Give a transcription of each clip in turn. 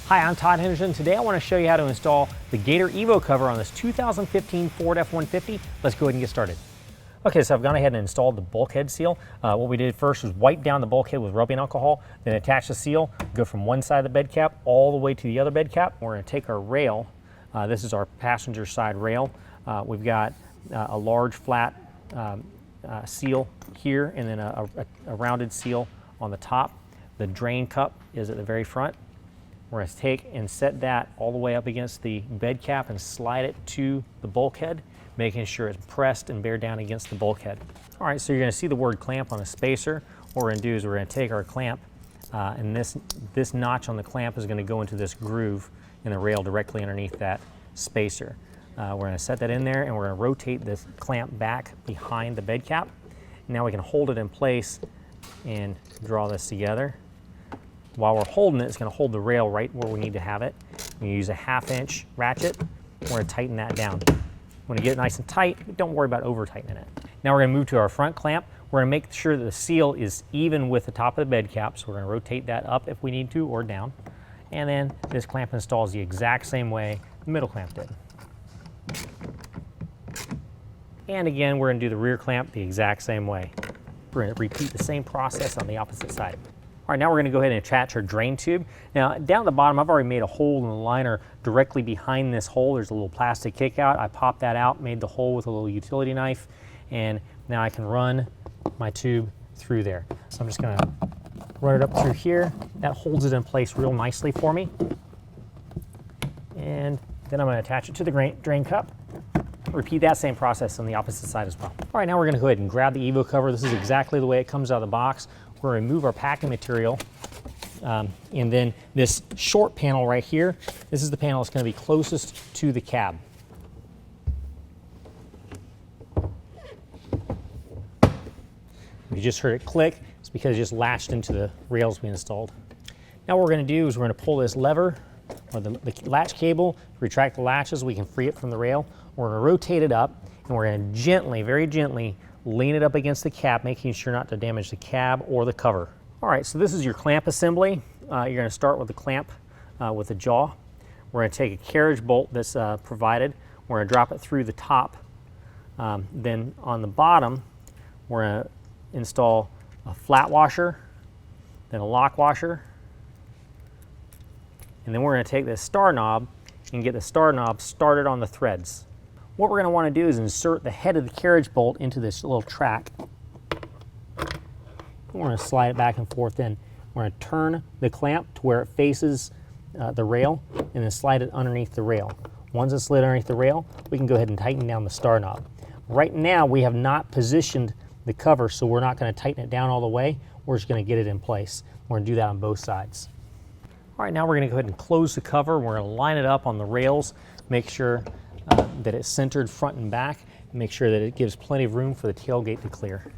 Hi, I'm Todd Henderson. Today I want to show you how to install the Gator Evo cover on this 2015 Ford F-150. Let's go ahead and get started. Okay, so I've gone ahead and installed the bulkhead seal. What we did first was wipe down the bulkhead with rubbing alcohol, then attach the seal, go from one side of the bed cap all the way to the other bed cap. We're going to take our rail. This is our passenger side rail. We've got a large flat seal here and then a rounded seal on the top. The drain cup is at the very front. We're going to take and set that all the way up against the bed cap and slide it to the bulkhead, making sure it's pressed and bear down against the bulkhead. All right, so you're going to see the word clamp on the spacer. What we're going to do is we're going to take our clamp and this notch on the clamp is going to go into this groove in the rail directly underneath that spacer. We're going to set that in there and we're going to rotate this clamp back behind the bed cap. Now we can hold it in place and draw this together. While we're holding it, it's going to hold the rail right where we need to have it. We use a 1/2-inch ratchet. We're going to tighten that down. When you get it nice and tight, don't worry about over tightening it. Now we're going to move to our front clamp. We're going to make sure that the seal is even with the top of the bed cap. So we're going to rotate that up if we need to or down. And then this clamp installs the exact same way the middle clamp did. And again, we're going to do the rear clamp the exact same way. We're going to repeat the same process on the opposite side. All right, now we're going to go ahead and attach our drain tube. Now, down at the bottom, I've already made a hole in the liner directly behind this hole. There's a little plastic kick out. I popped that out, made the hole with a little utility knife, and now I can run my tube through there. So I'm just going to run it up through here. That holds it in place real nicely for me. And then I'm going to attach it to the drain cup. Repeat that same process on the opposite side as well. All right, now we're going to go ahead and grab the Evo cover. This is exactly the way it comes out of the box. We're going to remove our packing material, and then this short panel right here, this is the panel that's going to be closest to the cab. You just heard it click. It's because it just latched into the rails we installed. Now what we're going to do is we're going to pull this lever, or the latch cable, retract the latches, we can free it from the rail. We're going to rotate it up, and we're going to gently, very gently, lean it up against the cab, making sure not to damage the cab or the cover. All right, so this is your clamp assembly. You're going to start with the clamp with the jaw. We're going to take a carriage bolt that's provided. We're going to drop it through the top. Then on the bottom, we're going to install a flat washer, then a lock washer, and then we're going to take this star knob and get the star knob started on the threads. What we're going to want to do is insert the head of the carriage bolt into this little track. We're going to slide it back and forth in. We're going to turn the clamp to where it faces the rail and then slide it underneath the rail. Once it's slid underneath the rail, we can go ahead and tighten down the star knob. Right now, we have not positioned the cover, so we're not going to tighten it down all the way. We're just going to get it in place. We're going to do that on both sides. All right, now we're going to go ahead and close the cover. We're going to line it up on the rails, make sure that it's centered front and back, and make sure that it gives plenty of room for the tailgate to clear.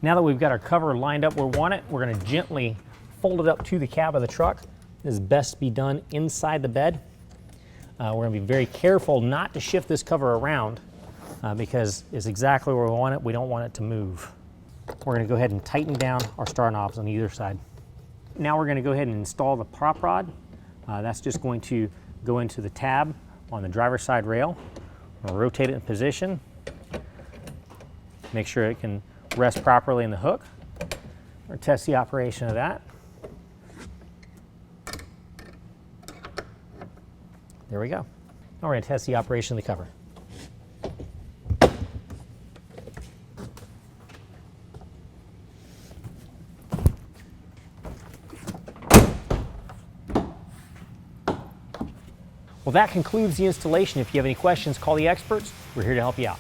Now that we've got our cover lined up where we want it, we're going to gently fold it up to the cab of the truck. This is best to be done inside the bed. We're going to be very careful not to shift this cover around because it's exactly where we want it. We don't want it to move. We're going to go ahead and tighten down our star knobs on either side. Now we're going to go ahead and install the prop rod. That's just going to go into the tab on the driver's side rail. We'll rotate it in position. Make sure it can rest properly in the hook. We'll test the operation of that. There we go. Now we're going to test the operation of the cover. Well, that concludes the installation. If you have any questions, call the experts. We're here to help you out.